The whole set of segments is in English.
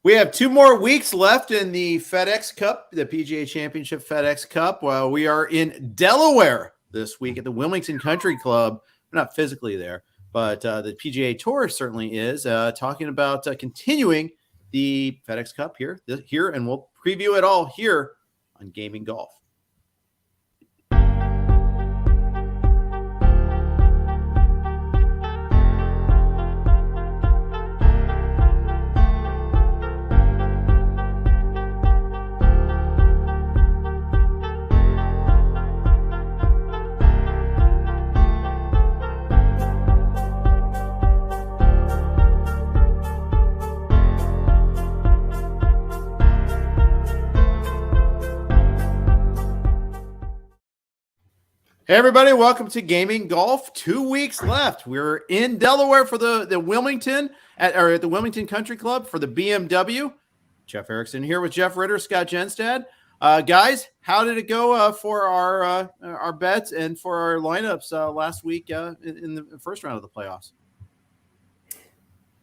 We have 2 more weeks left in the FedEx Cup, the PGA Championship FedEx Cup. Well, we are in Delaware this week at the Wilmington Country Club. We're not physically there, but the PGA Tour certainly is talking about continuing the FedEx Cup here, and we'll preview it all here on Gaming Golf. Hey everybody, welcome to Gaming Golf. 2 weeks left. We're in Delaware for the Wilmington at the Wilmington Country Club for the BMW. Jeff Erickson here with Jeff Ritter, Scott Jenstad. Guys, how did it go for our bets and for our lineups last week in the first round of the playoffs?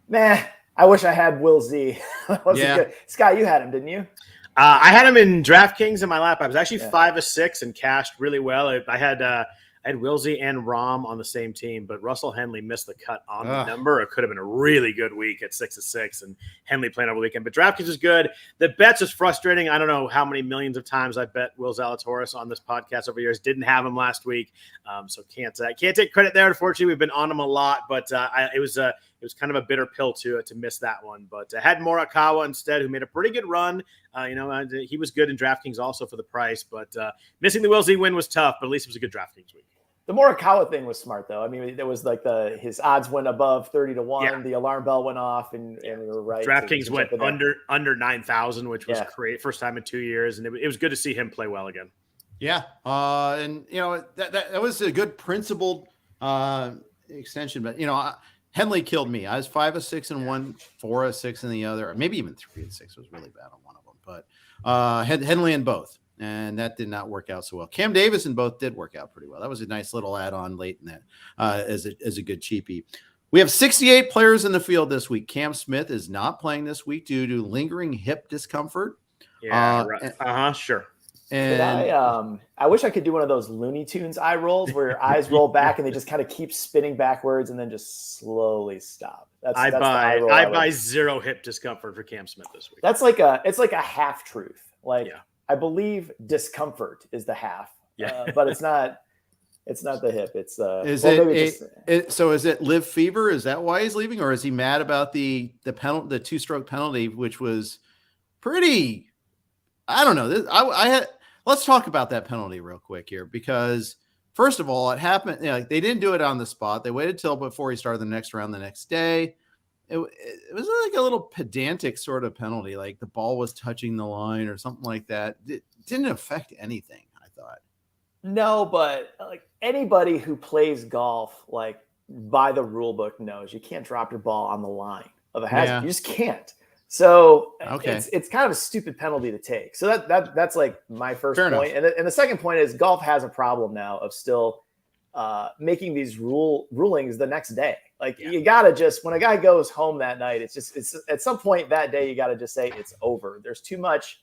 Man, I wish I had Will Z. Good. Scott, you had him, didn't you? I had him in DraftKings in my lap. I was actually 5 of 6 and cashed really well. I had Wilsey and Rahm on the same team, but Russell Henley missed the cut on the number. It could have been a really good week at 6 of 6, and Henley playing over the weekend. But DraftKings is good. The bets is frustrating. I don't know how many millions of times I bet Will Zalatoris on this podcast over the years. Didn't have him last week, so can't take credit there. Unfortunately, we've been on him a lot, but it was kind of a bitter pill to miss that one. But I had Morikawa instead, who made a pretty good run. He was good in DraftKings also for the price, but missing the Will Z win was tough, but at least it was a good DraftKings week. The Morikawa thing was smart, though. I mean, there was like his odds went above 30-1. Yeah. The alarm bell went off, and we were right. DraftKings went under 9,000, which was great. First time in 2 years, and it was good to see him play well again. Yeah, and that was a good principled extension, but Henley killed me. I was 5 of 6 in one, 4 of 6 in the other, or maybe even 3 of 6 was really bad on one of them. But Henley in both, and that did not work out so well. Cam Davis in both did work out pretty well. That was a nice little add-on late in that as a good cheapie. We have 68 players in the field this week. Cam Smith is not playing this week due to lingering hip discomfort. Yeah, right. Sure. And I wish I could do one of those Looney Tunes eye rolls where your eyes roll back and they just kind of keep spinning backwards and then just slowly stop. I buy zero hip discomfort for Cam Smith this week. That's like a half truth. I believe discomfort is the half, but it's not the hip. It's so is it live fever? Is that why he's leaving, or is he mad about the penalty, the 2-stroke penalty, which was pretty? I don't know. Let's talk about that penalty real quick here, because first of all, it happened. They didn't do it on the spot. They waited till before he started the next round the next day. It was like a little pedantic sort of penalty, like the ball was touching the line or something like that. It didn't affect anything, I thought. No, but like anybody who plays golf, like by the rule book, knows you can't drop your ball on the line of a hazard. Yeah. You just can't. So it's kind of a stupid penalty to take. So that's like my first point. And the second point is golf has a problem now of still making these rulings the next day. You gotta just, when a guy goes home that night, it's at some point that day, you gotta just say it's over. There's too much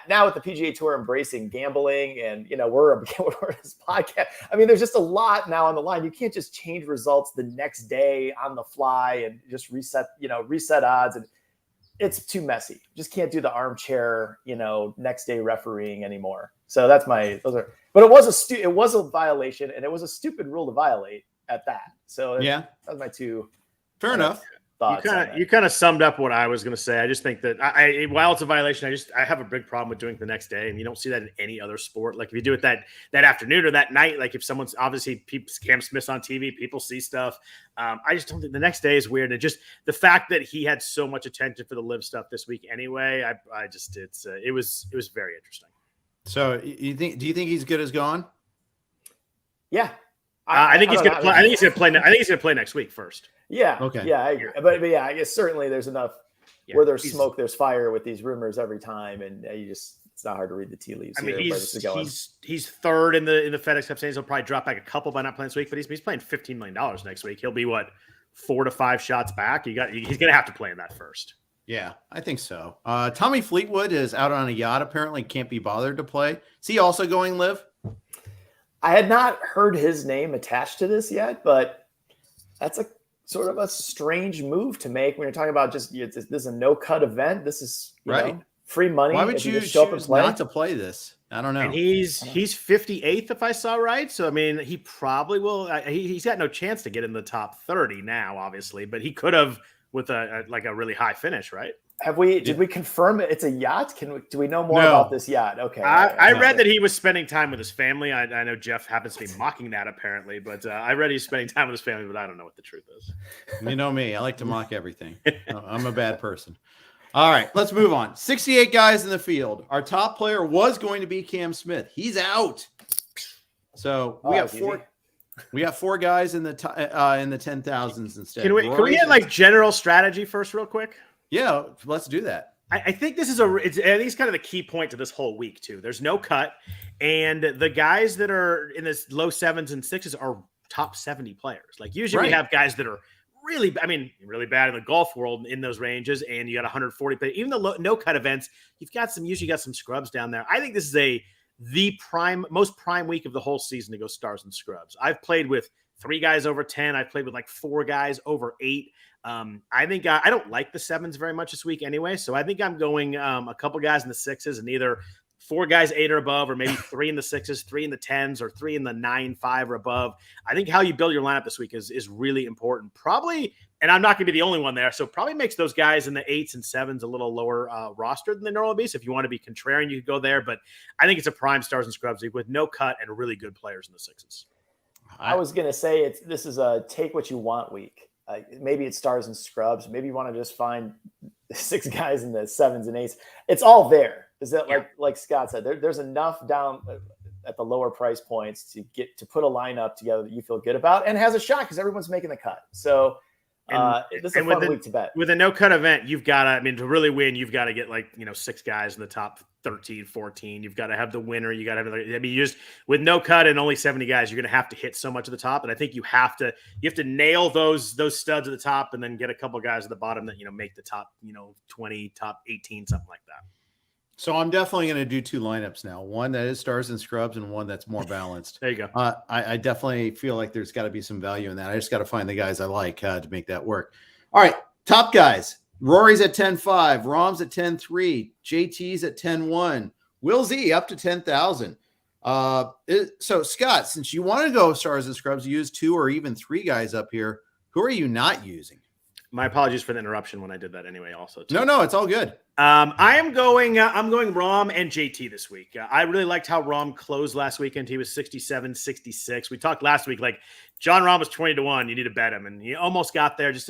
now with the PGA Tour embracing gambling, and we're this podcast. I mean, there's just a lot now on the line. You can't just change results the next day on the fly and just reset odds, and it's too messy. Just can't do the armchair, next day refereeing anymore. So that's but it was a violation, and it was a stupid rule to violate at that. So that was my two. Fair enough. You kind of summed up what I was going to say. I just think that while it's a violation, I have a big problem with doing it the next day, and you don't see that in any other sport. Like if you do it that afternoon or that night, like if someone's obviously Cam Smith's on TV, people see stuff. I just don't think the next day is weird. And just the fact that he had so much attention for the live stuff this week anyway, it was very interesting. So do you think he's good as gone? Yeah. I think he's going to play. I think he's going to play next week first. Yeah. Okay. Yeah, I agree. But yeah, I guess certainly there's enough where there's smoke, there's fire with these rumors every time, and it's not hard to read the tea leaves. I mean, he's third in the FedEx Cup standings. He'll probably drop back a couple by not playing this week, but he's playing $15 million next week. He'll be 4 to 5 shots back. He's going to have to play in that first. Yeah, I think so. Tommy Fleetwood is out on a yacht. Apparently can't be bothered to play. Is he also going live? I had not heard his name attached to this yet, but that's a sort of a strange move to make when you're talking about just this is a no-cut event. This is free money. Why would you choose not to play this? I don't know. And he's 58th, if I saw right. So I mean, he probably will. He's got no chance to get in the top 30 now, obviously, but he could have with a really high finish, right? Did we confirm it's a yacht? Do we know more about this yacht? Okay. I read that he was spending time with his family. I know Jeff happens to be mocking that apparently, but I read he's spending time with his family, but I don't know what the truth is. You know me. I like to mock everything. I'm a bad person. All right, let's move on. 68 guys in the field. Our top player was going to be Cam Smith. He's out. So we have four. We got 4 guys in the 10,000s instead. Can we get like general strategy first, real quick? Yeah, let's do that. I think this is I think it's kind of the key point to this whole week too. There's no cut, and the guys that are in this low 7s and 6s are top 70 players. Like usually we have guys that are really bad in the golf world in those ranges, and you got 140. But even the no cut events, you've got some scrubs down there. I think this is the most prime week of the whole season to go stars and scrubs. I've played with 3 guys over 10. I've played with like 4 guys over 8. I think I don't like the 7s very much this week anyway. So I think I'm going a couple guys in the 6s and either 4 guys 8 or above, or maybe 3 in the 6s, 3 in the 10s, or 3 in the 9, 5 or above. I think how you build your lineup this week is really important. Probably, and I'm not going to be the only one there, so probably makes those guys in the 8s and 7s a little lower roster than they normally be. So if you want to be contrarian, you could go there. But I think it's a prime stars and scrubs league with no cut and really good players in the 6s. I was going to say this is a take what you want week. Maybe it's stars and scrubs. Maybe you want to just find 6 guys in the 7s and 8s. It's all there. Is that like Scott said, there's enough down at the lower price points to put a lineup together that you feel good about and has a shot because everyone's making the cut. So this is a fun week to bet. With a no cut event, you've got to, to really win, you've got to get 6 guys in the top 13, 14. You've got to have the winner. You got to have, you just with no cut and only 70 guys, you're going to have to hit so much at the top. And I think you have to nail those studs at the top and then get a couple guys at the bottom that, make the top, 20, top 18, something like that. So I'm definitely going to do 2 lineups now. One that is stars and scrubs and one that's more balanced. There you go. I definitely feel like there's got to be some value in that. I just got to find the guys I like to make that work. All right, top guys. Rory's at 10.5, Rom's at 10.3, JT's at 10.1, Will Z up to 10,000. So Scott, since you want to go stars and scrubs, use 2 or even 3 guys up here. Who are you not using? My apologies for the interruption when I did that anyway, also. Too. No, it's all good. I'm going Rom and JT this week. I really liked how Rom closed last weekend. He was 67, 66. We talked last week, like John Rom was 20-1. You need to bet him. And he almost got there. Just,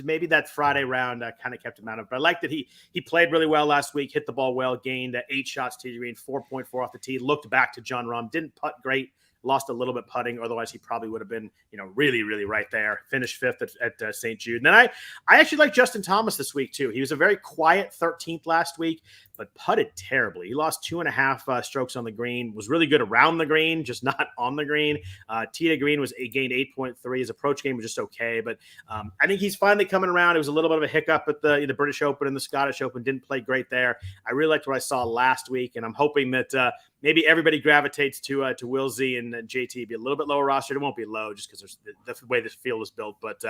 maybe that Friday round kind of kept him out of it. But I liked that he played really well last week, hit the ball well, gained 8 shots to the green, 4.4 off the tee, looked back to John Rom, didn't putt great. Lost a little bit putting. Otherwise, he probably would have been, really, really right there. Finished 5th at St. Jude. And then I actually like Justin Thomas this week, too. He was a very quiet 13th last week, but putted terribly. He lost 2.5 strokes on the green, was really good around the green, just not on the green. Tee to green gained 8.3. His approach game was just okay. But I think he's finally coming around. It was a little bit of a hiccup at the British Open and the Scottish Open. Didn't play great there. I really liked what I saw last week, and I'm hoping that maybe everybody gravitates to Will Z and JT. Be a little bit lower roster. It won't be low just because there's the way this field is built. But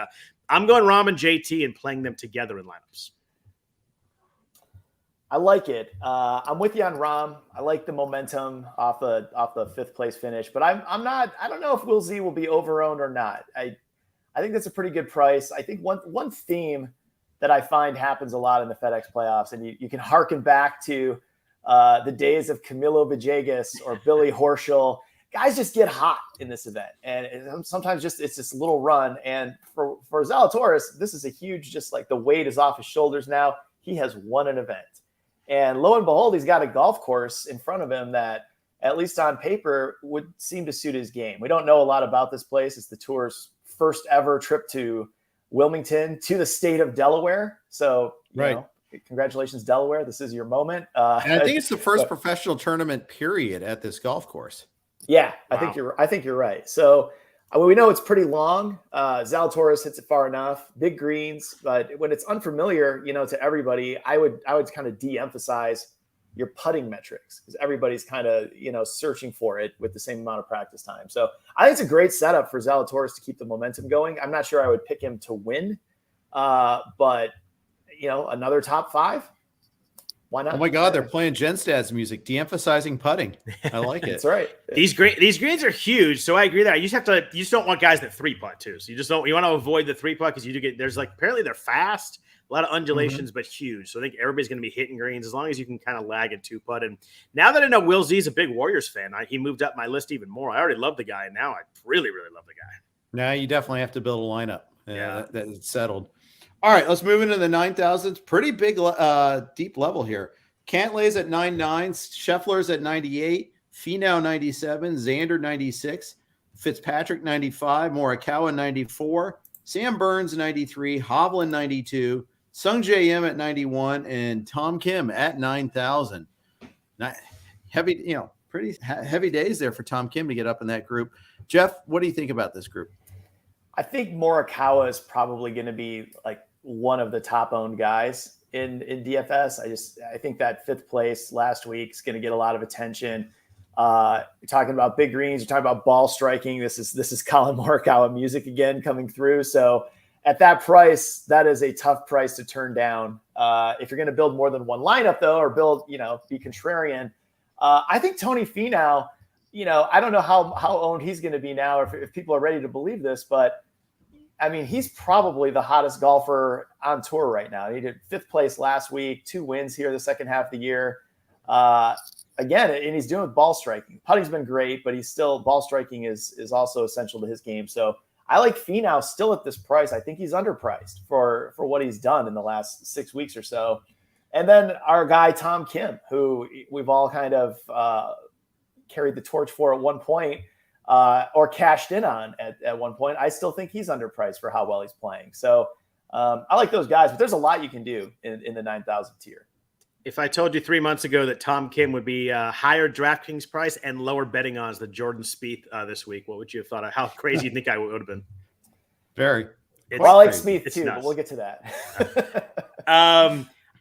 I'm going Rom and JT and playing them together in lineups. I like it. I'm with you on Rom. I like the momentum off the 5th place finish, but I'm not. I don't know if Will Z will be over-owned or not. I think that's a pretty good price. I think one theme that I find happens a lot in the FedEx playoffs, and you can harken back to the days of Camilo Villegas or Billy Horschel. Guys just get hot in this event, and sometimes it's this little run. And for Zalatoris, this is a huge, just like the weight is off his shoulders now. He has won an event. And lo and behold, he's got a golf course in front of him that, at least on paper, would seem to suit his game. We don't know a lot about this place. It's the tour's first ever trip to Wilmington, to the state of Delaware. So, congratulations, Delaware. This is your moment. And I think it's the first professional tournament period at this golf course. Yeah, wow. I think you're right. So I mean, we know it's pretty long. Zalatoris hits it far enough. Big greens, but when it's unfamiliar, to everybody, I would kind of de-emphasize your putting metrics because everybody's kind of searching for it with the same amount of practice time. So I think it's a great setup for Zalatoris to keep the momentum going. I'm not sure I would pick him to win, but another top 5. Why not? Oh my God, they're playing Jenstad's music, de-emphasizing putting. I like it. That's right. These greens are huge, so I agree that you just don't want guys that 3-putt too. So you want to avoid the 3-putt because there's apparently they're fast, a lot of undulations, but huge. So I think everybody's going to be hitting greens as long as you can kind of lag and 2-putt. And now that I know Will Z's a big Warriors fan, he moved up my list even more. I already love the guy, and now I really, really love the guy. Now you definitely have to build a lineup. That it's settled. All right, let's move into the 9,000s. Pretty big, deep level here. Cantlay's at 99, Scheffler's at 98, Finau 97, Xander 96, Fitzpatrick 95, Morikawa 94, Sam Burns 93, Hovland 92, Sung J M at 91, and Tom Kim at 9,000. Heavy, pretty heavy days there for Tom Kim to get up in that group. Jeff, what do you think about this group? I think Morikawa is probably going to be one of the top owned guys in DFS. I think that 5th place last week is going to get a lot of attention. You're talking about big greens, you're talking about ball striking. This is Colin Morikawa music again coming through. So at that price, that is a tough price to turn down. If you're going to build more than one lineup though, or build, be contrarian, I think Tony Finau, I don't know how owned he's going to be now, if people are ready to believe this, but I mean, he's probably the hottest golfer on tour right now. He did 5th place last week, 2 wins here the second half of the year. Again, and he's doing ball striking. Putting's been great, but ball striking is also essential to his game. So I like Finau still at this price. I think he's underpriced for what he's done in the last 6 weeks or so. And then our guy, Tom Kim, who we've all kind of carried the torch for at one point, or cashed in on at one point. I still think he's underpriced for how well he's playing. So I like those guys, but there's a lot you can do in the 9,000 tier. If I told you 3 months ago that Tom Kim would be higher DraftKings price and lower betting odds than Jordan Spieth this week, what would you have thought of? How crazy do you think I would have been? Very. I like Spieth too, but we'll get to that.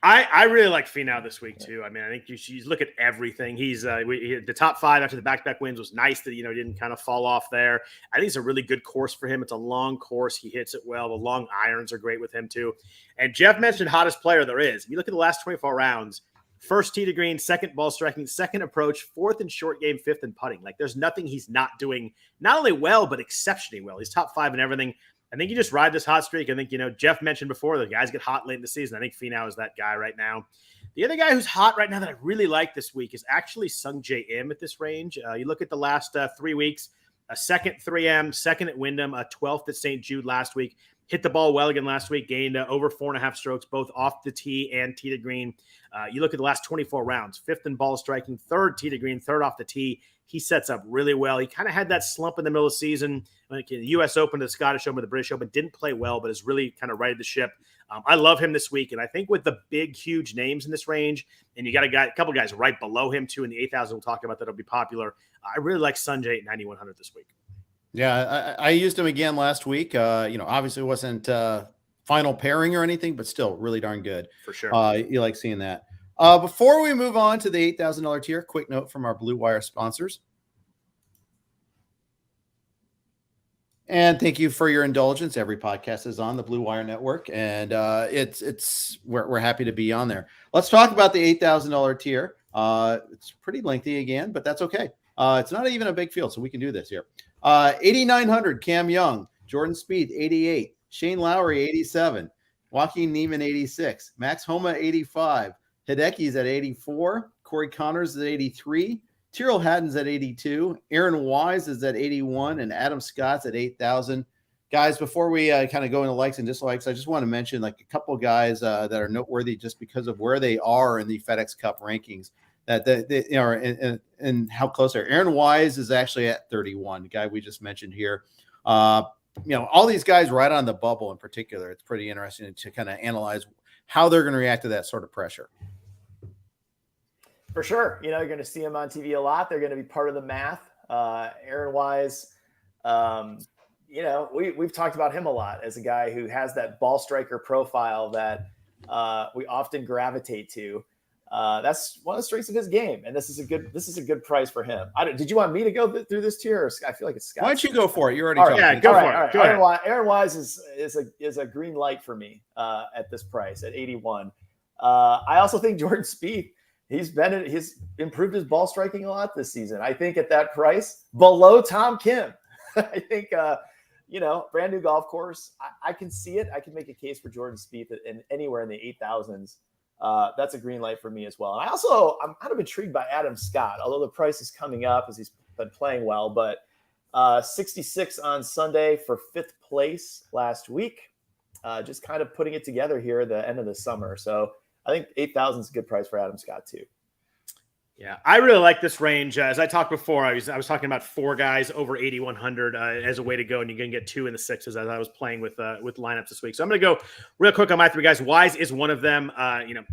I really like Finau this week too. I mean, I think you look at everything. He's the top 5 after the back-to-back wins was nice that didn't kind of fall off there. I think it's a really good course for him. It's a long course. He hits it well. The long irons are great with him too. And Jeff mentioned hottest player there is. If you look at the last 24 rounds, 1st tee to green, 2nd ball striking, 2nd approach, 4th in short game, 5th in putting. There's nothing he's not doing not only well but exceptionally well. He's top 5 in everything. I think you just ride this hot streak. I think, Jeff mentioned before, the guys get hot late in the season. I think Finau is that guy right now. The other guy who's hot right now that I really like this week is actually Sung J M at this range. You look at the last 3 weeks, a 2nd 3M, 2nd at Wyndham, a 12th at St. Jude last week. Hit the ball well again last week, gained over 4.5 strokes, both off the tee and tee to green. You look at the last 24 rounds, 5th in ball striking, 3rd tee to green, 3rd off the tee. He sets up really well. He kind of had that slump in the middle of the season. Like the U.S. Open, the Scottish Open, the British Open, didn't play well, but has really kind of righted the ship. I love him this week, and I think with the big, huge names in this range, and you got a couple guys right below him too in the 8,000 we'll talk about that'll be popular. I really like Sanjay at 9,100 this week. Yeah, I used him again last week. Obviously it wasn't final pairing or anything, but still really darn good. For sure. You like seeing that. Before we move on to the $8,000 tier, quick note from our Blue Wire sponsors. And thank you for your indulgence. Every podcast is on the Blue Wire Network, and we're happy to be on there. Let's talk about the $8,000 tier. It's pretty lengthy again, but that's okay. It's not even a big field, so we can do this here. 8,900, Cam Young, Jordan Spieth, 88, Shane Lowry, 87, Joaquin Niemann, 86, Max Homa, 85, Hideki's at 84, Corey Connors is at 83, Tyrrell Hatton's at 82, Aaron Wise is at 81, and Adam Scott's at 8,000. Guys, before we kind of go into likes and dislikes, I just want to mention a couple of guys that are noteworthy just because of where they are in the FedEx Cup rankings. And how close they are. Aaron Wise is actually at 31, the guy we just mentioned here. All these guys right on the bubble in particular. It's pretty interesting to kind of analyze how they're going to react to that sort of pressure. For sure. You're going to see them on TV a lot. They're going to be part of the math. Aaron Wise, we've talked about him a lot as a guy who has that ball striker profile that we often gravitate to. That's one of the strengths of his game, and this is a good price for him. Did you want me to go through this tier, or I feel like it's Scott? Why don't you go for it? You're already all talking. Right. Yeah, go for it. Right. Go ahead. Aaron Wise is a green light for me at this price at 81. I also think Jordan Spieth, he's improved his ball striking a lot this season. I think at that price, below Tom Kim, I think brand new golf course. I can see it. I can make a case for Jordan Spieth anywhere in the 8,000s. That's a green light for me as well. And I'm kind of intrigued by Adam Scott, although the price is coming up as he's been playing well, but 66 on Sunday for 5th place last week. Just kind of putting it together here at the end of the summer. So I think 8,000 is a good price for Adam Scott too. Yeah, I really like this range. As I talked before, I was talking about 4 guys over 8,100 as a way to go, and you're going to get 2 in the 6s as I was playing with lineups this week. So I'm going to go real quick on my 3 guys. Wise is one of them.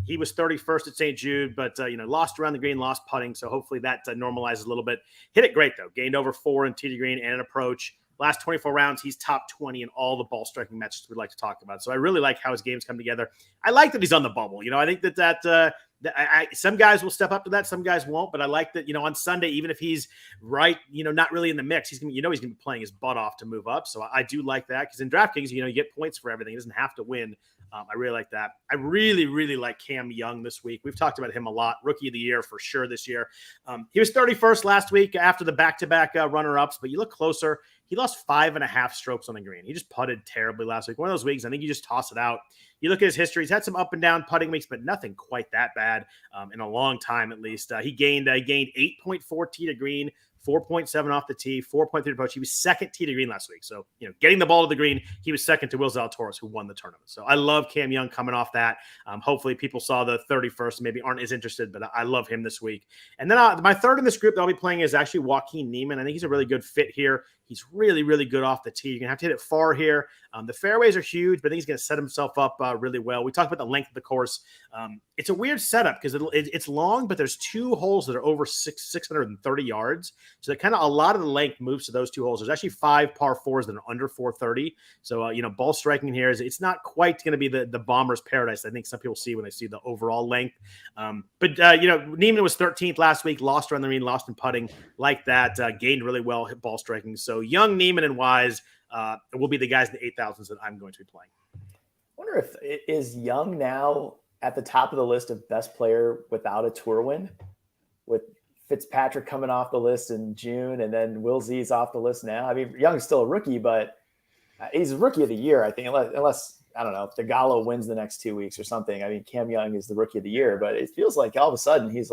He was 31st at St. Jude, but lost around the green, lost putting. So hopefully that normalizes a little bit. Hit it great though. Gained over 4 in tee to green and an approach. Last 24 rounds, he's top 20 in all the ball striking matches we'd like to talk about. So I really like how his games come together. I like that he's on the bubble. I think that some guys will step up to that, some guys won't. But I like that on Sunday, even if he's right, not really in the mix, he's gonna be playing his butt off to move up. So I do like that because in DraftKings, you get points for everything. He doesn't have to win. I really like that. I really, really like Cam Young this week. We've talked about him a lot. Rookie of the year for sure this year. He was 31st last week after the back-to-back runner-ups, but you look closer. He lost 5.5 strokes on the green. He just putted terribly last week. One of those weeks, I think you just toss it out. You look at his history. He's had some up and down putting weeks, but nothing quite that bad in a long time at least. He gained 8.4 tee to green, 4.7 off the tee, 4.3 approach. He was second tee to green last week. So, getting the ball to the green, he was second to Will Zalatoris, who won the tournament. So I love Cam Young coming off that. Hopefully people saw the 31st and maybe aren't as interested, but I love him this week. And then my third in this group that I'll be playing is actually Joaquin Niemann. I think he's a really good fit here. He's really, really good off the tee. You're going to have to hit it far here. The fairways are huge, but I think he's going to set himself up really well. We talked about the length of the course. It's a weird setup because it's long, but there's 2 holes that are over 630 yards. So that kind of a lot of the length moves to those 2 holes. There's actually 5 par 4s that are under 430. So, ball striking here it's not quite going to be the bomber's paradise I think some people see when they see the overall length. But Niemann was 13th last week, lost around the green, lost in putting like that, gained really well, hit ball striking. So Young, Niemann, and Wise will be the guys in the 8,000s that I'm going to be playing. I wonder if is Young now at the top of the list of best player without a tour win, with Fitzpatrick coming off the list in June, and then Will Z's off the list now. I mean, Young's still a rookie, but he's rookie of the year, I think, unless I don't know if DeGallo wins the next 2 weeks or something. I mean, Cam Young is the rookie of the year, but it feels like all of a sudden he's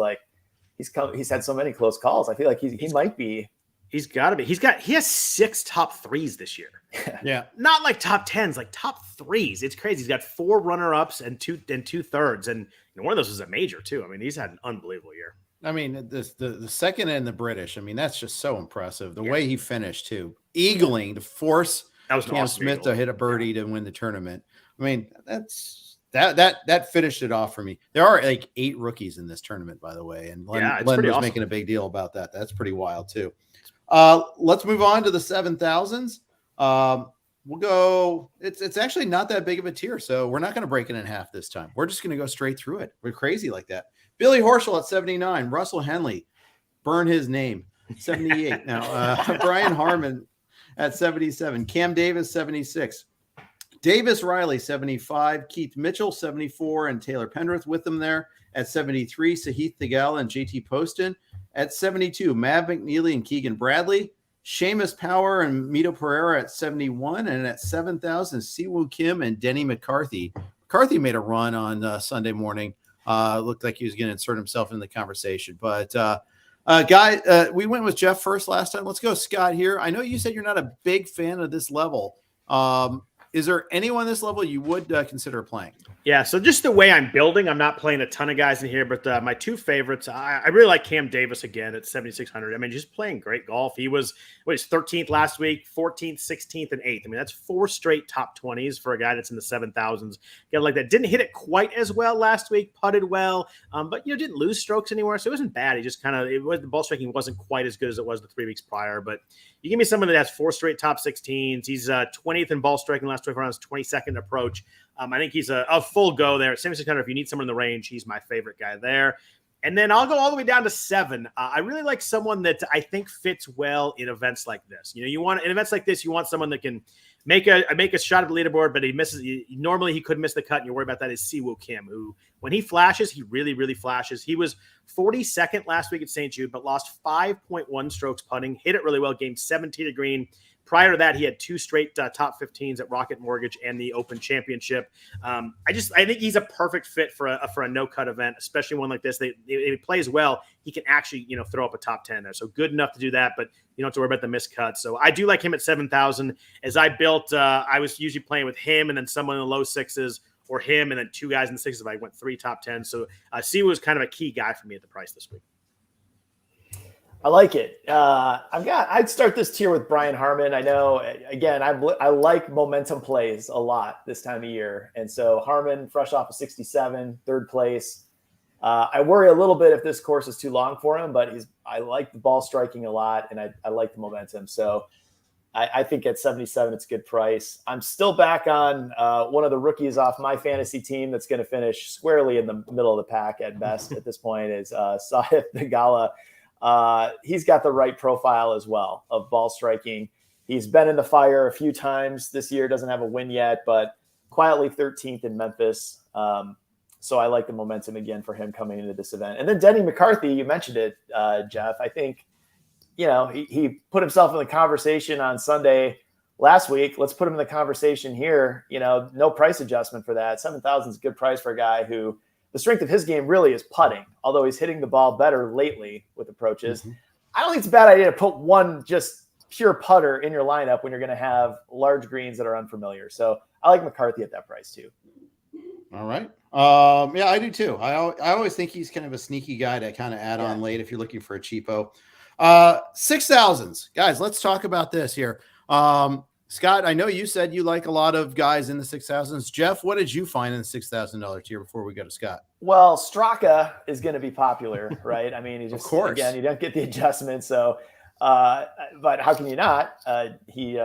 had so many close calls. I feel like he might be. He's got to be. He has 6 top 3s this year. Yeah, not like top 10s, like top 3s. It's crazy. He's got 4 runner-ups and 2 thirds, and one of those was a major too. I mean, he's had an unbelievable year. I mean, the second and the British. I mean, that's just so impressive. The way he finished too, eagling to force Cam Smith to hit a birdie to win the tournament. I mean, that finished it off for me. There are like 8 rookies in this tournament, by the way, and Len was making a big deal about that. That's pretty wild too. Let's move on to the 7,000s. We'll go. It's actually not that big of a tier, so we're not going to break it in half this time. We're just going to go straight through it. We're crazy like that. Billy Horschel at 79. Russell Henley, burn his name, 78. Now Brian Harmon at 77. Cam Davis 76. Davis Riley 75. Keith Mitchell 74, and Taylor Pendrith with them there at 73. Sahith Theegala and JT Poston at 72. Mav McNeely and Keegan Bradley. Seamus Power and Mito Pereira at 71. And at 7,000, Siwoo Kim and Denny McCarthy. McCarthy made a run on Sunday morning. Looked like he was going to insert himself in the conversation. But, we went with Jeff first last time. Let's go, Scott, here. I know you said you're not a big fan of this level. Is there anyone this level you would consider playing? Yeah, so just the way I'm building, I'm not playing a ton of guys in here, but my two favorites, I really like Cam Davis again at 7,600. I mean, just playing great golf. He was 13th last week, 14th, 16th, and 8th. I mean, that's 4 straight top 20s for a guy that's in the 7,000s. Guy like that. Didn't hit it quite as well last week, putted well, but didn't lose strokes anywhere, so it wasn't bad. He just the ball striking wasn't quite as good as it was the 3 weeks prior, but you give me someone that has 4 straight top 16s. He's 20th in ball striking last 24 rounds, 22nd approach. I think he's a full go there at 7,600. If you need someone in the range, he's my favorite guy there. And then I'll go all the way down to 7. I really like someone that I think fits well in events like this. In events like this, you want someone that can make a shot at the leaderboard, but he misses. Normally, he could miss the cut, and you worry about that. Is Siwoo Kim, who when he flashes, he really, really flashes. He was 42nd last week at St. Jude, but lost 5.1 strokes putting. Hit it really well. Gained 17 to green. Prior to that, he had 2 straight top 15s at Rocket Mortgage and the Open Championship. I think he's a perfect fit for a no-cut event, especially one like this. If he plays well, he can actually throw up a top 10 there. So good enough to do that, but you don't have to worry about the missed cuts. So I do like him at 7,000. As I built, I was usually playing with him and then someone in the low 6s, or him and then 2 guys in the 6s if I went 3 top 10s. So Siwoo was kind of a key guy for me at the price this week. I like it. I'd start this tier with Brian Harman. I know, again, I like momentum plays a lot this time of year. And so Harman, fresh off of 67, 3rd place. I worry a little bit if this course is too long for him, but I like the ball striking a lot, and I like the momentum. So I think at 77, it's a good price. I'm still back on one of the rookies off my fantasy team that's going to finish squarely in the middle of the pack at best at this point is Sahith Theegala. He's got the right profile as well of ball striking. He's been in the fire a few times this year, doesn't have a win yet, but quietly 13th in Memphis. So I like the momentum again for him coming into this event. And then Denny McCarthy, you mentioned it, Jeff. I think, he put himself in the conversation on Sunday last week. Let's put him in the conversation here. No price adjustment for that. 7,000 is a good price for a guy who the strength of his game really is putting, although he's hitting the ball better lately with approaches. Mm-hmm. I don't think it's a bad idea to put one just pure putter in your lineup when you're going to have large greens that are unfamiliar. So I like McCarthy at that price too. All right. Yeah, I do too. I always think he's kind of a sneaky guy to kind of add on late if you're looking for a cheapo. 6,000s. Guys, let's talk about this here. Scott, I know you said you like a lot of guys in the 6,000s. Jeff, what did you find in the $6,000 tier before we go to Scott? Well, Straka is going to be popular, right? I mean, he just, of course. Again, you don't get the adjustment. So, but how can you not? He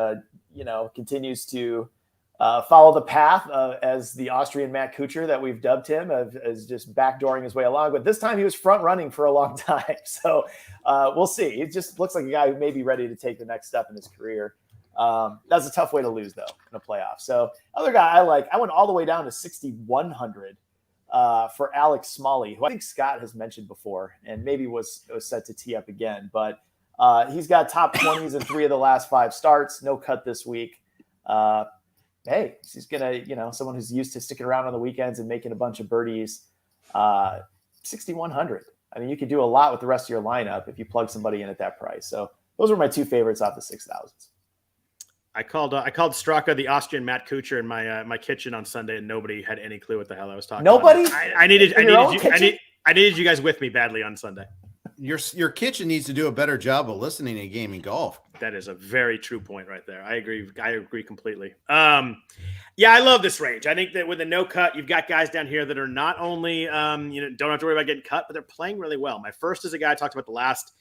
continues to follow the path as the Austrian Matt Kuchar that we've dubbed him as just backdooring his way along. But this time he was front running for a long time. So we'll see. He just looks like a guy who may be ready to take the next step in his career. That's a tough way to lose, though, in a playoff. So other guy I went all the way down to 6,100 for Alex Smalley, who I think Scott has mentioned before and maybe was set to tee up again. But he's got top 20s in 3 of the last 5 starts, no cut this week. Hey, he's going to, someone who's used to sticking around on the weekends and making a bunch of birdies, 6,100. I mean, you could do a lot with the rest of your lineup if you plug somebody in at that price. So those were my 2 favorites off the 6,000s. I called Straka the Austrian Matt Kuchar in my kitchen on Sunday, and nobody had any clue what the hell I was talking Nobody? about. I needed you guys with me badly on Sunday. Your kitchen needs to do a better job of listening to gaming golf. That is a very true point right there. I agree completely. Yeah, I love this range. I think that with a no cut, you've got guys down here that are not only don't have to worry about getting cut, but they're playing really well. My first is a guy I talked about the last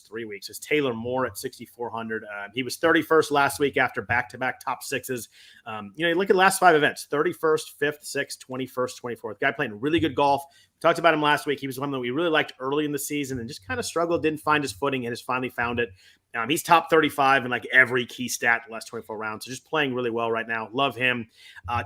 3 weeks is Taylor Moore at 6,400. He was 31st last week after back-to-back top 6s. You look at the last 5 events, 31st, 5th, 6th, 21st, 24th. Guy playing really good golf. We talked about him last week. He was one that we really liked early in the season and just kind of struggled, didn't find his footing, and has finally found it. He's top 35 in every key stat the last 24 rounds. So just playing really well right now. Love him.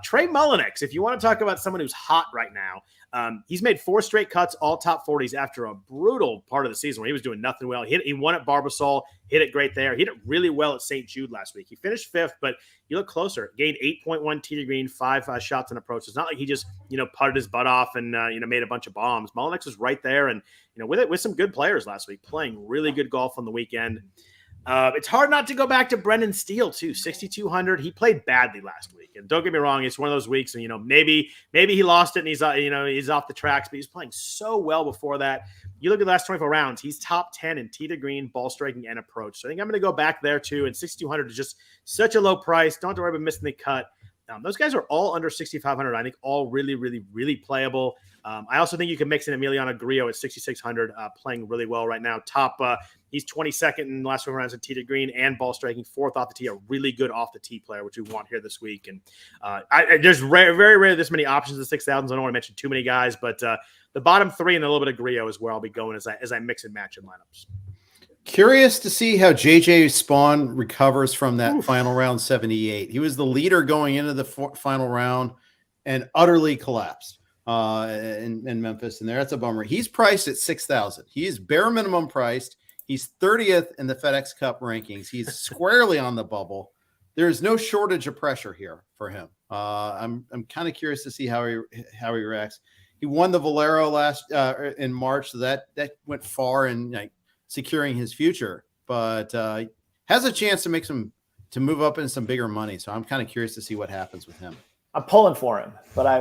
Trey Mullinax, if you want to talk about someone who's hot right now, he's made 4 straight cuts, all top 40s after a brutal part of the season where he was doing nothing well. He won at Barbasol, hit it great there. He hit it really well at St. Jude last week. He finished 5th, but you look closer. Gained 8.1 tee to green, 5 shots and approach. It's not like he just putted his butt off and made a bunch of bombs. Mullinax was right there, and with some good players last week, playing really good golf on the weekend. It's hard not to go back to Brendan Steele too. 6,200. He played badly last week, and don't get me wrong, it's one of those weeks, and maybe he lost it, and he's off the tracks, but he's playing so well before that. You look at the last 24 rounds, he's top 10 in tee to green, ball striking, and approach. So I think I'm going to go back there too. And 6,200 is just such a low price. Don't have to worry about missing the cut. Those guys are all under 6,500. I think all really, really, really playable. I also think you can mix in Emiliano Grillo at 6,600, playing really well right now. He's 22nd in the last 4 rounds of tee to green and ball striking, 4th off the tee, a really good off the tee player, which we want here this week. And there's very rare this many options at 6,000. I don't want to mention too many guys, but the bottom 3 and a little bit of Grillo is where I'll be going as I mix and match in lineups. Curious to see how JJ Spawn recovers from that final round 78. He was the leader going into the final round and utterly collapsed in Memphis. And that's a bummer. He's priced at 6,000. He is bare minimum priced. He's 30th in the FedEx Cup rankings. He's squarely on the bubble. There's no shortage of pressure here for him. I'm kind of curious to see how he reacts. He won the Valero last in March, so that went far in securing his future, but has a chance to move up in some bigger money. So I'm kind of curious to see what happens with him. I'm pulling for him, but I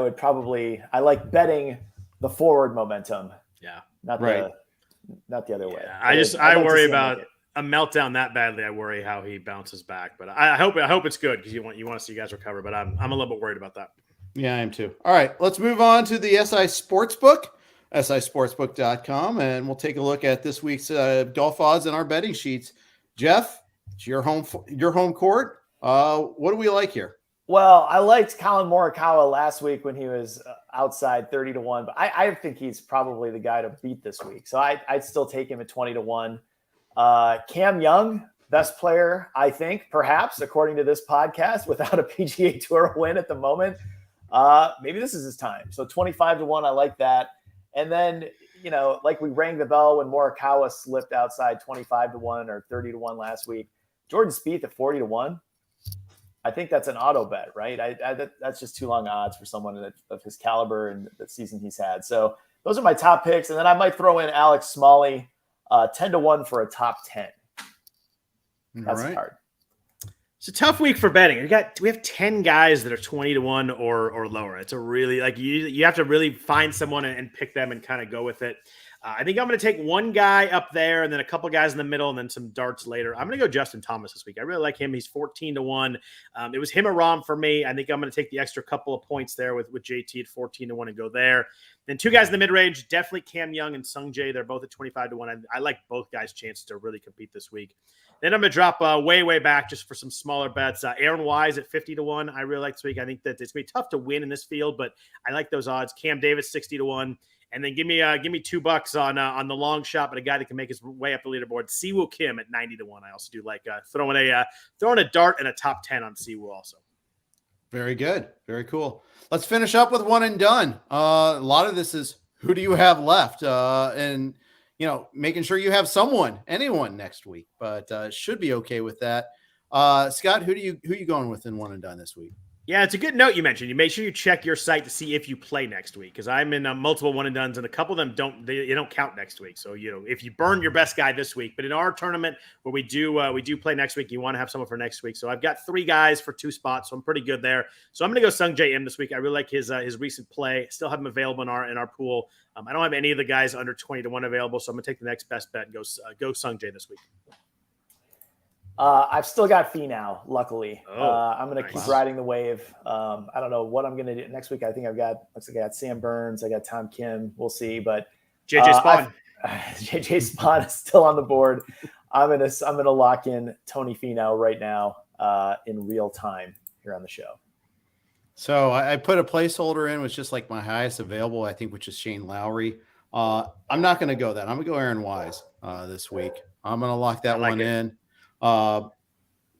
like betting the forward momentum. Yeah. Not the other way. I worry about a meltdown that badly. I worry how he bounces back, but I hope it's good because you want to see you guys recover, but I'm a little bit worried about that. Yeah, I am too. All right, let's move on to the SI Sportsbook. sisportsbook.com, and we'll take a look at this week's golf odds and our betting sheets. Jeff, it's your home court. What do we like here? Well, I liked Colin Morikawa last week when he was outside 30-1, but I think he's probably the guy to beat this week. So I'd still take him at 20-1. Cam Young, best player, I think, perhaps, according to this podcast, without a PGA Tour win at the moment. Maybe this is his time. So 25-1, I like that. And then, like we rang the bell when Morikawa slipped outside 25-1 or 30-1 last week. Jordan Spieth at 40-1. I think that's an auto bet, right? That's just too long odds for someone of his caliber and the season he's had. So those are my top picks. And then I might throw in Alex Smalley, 10-1 for a top 10. That's hard. It's a tough week for betting. We have 10 guys that are 20-1 or lower. It's a really you have to really find someone and pick them and kind of go with it. I think I'm going to take one guy up there and then a couple guys in the middle and then some darts later. I'm going to go Justin Thomas this week. I really like him. He's 14-1. It was him or Rahm for me. I think I'm going to take the extra couple of points there with JT at 14-1 and go there. Then 2 guys in the mid-range, definitely Cam Young and Sung Jae. They're both at 25-1. I like both guys' chances to really compete this week. Then I'm going to drop way back just for some smaller bets. Aaron Wise at 50-1. I really like this week. I think that it's going to be tough to win in this field, but I like those odds. Cam Davis, 60-1. And then give me $2 on the long shot, but a guy that can make his way up the leaderboard. Siwoo Kim at 90-1. I also do like throwing a dart and a top 10 on Siwoo also. Very good. Very cool. Let's finish up with one and done. A lot of this is who do you have left? And making sure you have anyone next week, but should be okay with that. Scott, who you going with in one and done this week? Yeah, it's a good note you mentioned. You make sure you check your site to see if you play next week, because I'm in multiple one and dones, and a couple of them don't count next week. So if you burn your best guy this week, but in our tournament where we do play next week, you want to have someone for next week. So I've got 3 guys for 2 spots, so I'm pretty good there. So I'm going to go Sung Jae Im this week. I really like his recent play. Still have him available in our pool. I don't have any of the guys under 20-1 available, so I'm going to take the next best bet and go Sung Jae this week. I've still got Finau, luckily. I'm going to keep riding the wave. I don't know what I'm going to do next week. I think I got Sam Burns. I got Tom Kim. We'll see. But JJ Spawn. JJ Spawn is still on the board. I'm gonna lock in Tony Finau right now in real time here on the show. So I put a placeholder in, which is just like my highest available, I think, which is Shane Lowry. I'm not going to go that. I'm going to go Aaron Wise this week. I'm going to lock that one in.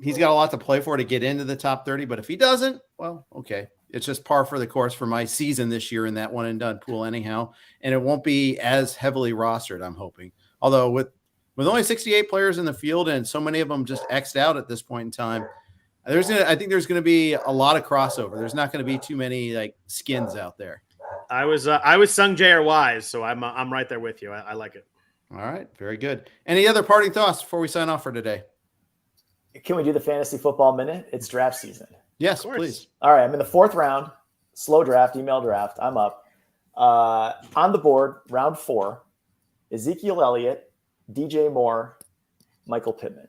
He's got a lot to play for to get into the top 30, but if he doesn't, well, okay. It's just par for the course for my season this year in that one and done pool anyhow. And it won't be as heavily rostered, I'm hoping. Although with only 68 players in the field and so many of them just X'd out at this point in time, I think there's going to be a lot of crossover. There's not going to be too many skins out there. I was Sung Jae or Wise, so I'm right there with you. I like it. All right, very good. Any other parting thoughts before we sign off for today? Can we do the fantasy football minute? It's draft season. Yes, please. All right. I'm in the 4th round. Slow draft, email draft. I'm up. On the board, round 4, Ezekiel Elliott, DJ Moore, Michael Pittman.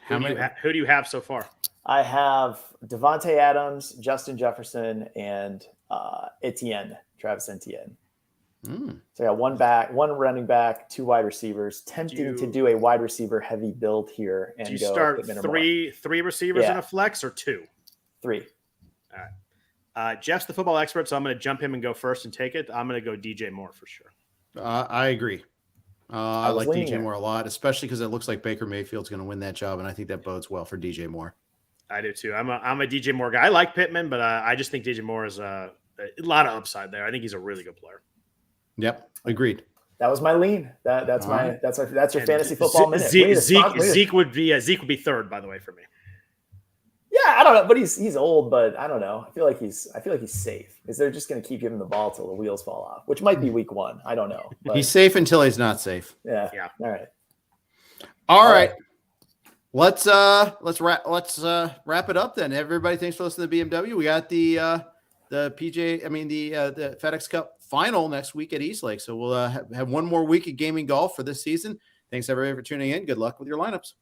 Who do you have so far? I have Devontae Adams, Justin Jefferson, and Travis Etienne. So I got one running back, 2 wide receivers. Tempting to do a wide receiver heavy build here. And do you start three receivers in a flex or 2? 3. All right. Jeff's the football expert, so I'm going to jump him and go first and take it. I'm going to go DJ Moore for sure. I agree. I like DJ Moore a lot, especially because it looks like Baker Mayfield's going to win that job, and I think that bodes well for DJ Moore. I do too. I'm a DJ Moore guy. I like Pittman, but I just think DJ Moore is a lot of upside there. I think he's a really good player. Yep, agreed. That was my lean. That's your fantasy football minute. Zeke would be 3rd, by the way, for me. Yeah, I don't know, but he's old, but I don't know. I feel like he's safe because they're just going to keep giving him the ball till the wheels fall off, which might be week 1. I don't know. But, he's safe until he's not safe. Yeah. All right. Let's wrap it up then. Everybody, thanks for listening to BMW. We got the FedEx Cup final next week at Eastlake. So we'll have one more week of gaming golf for this season. Thanks everybody for tuning in. Good luck with your lineups.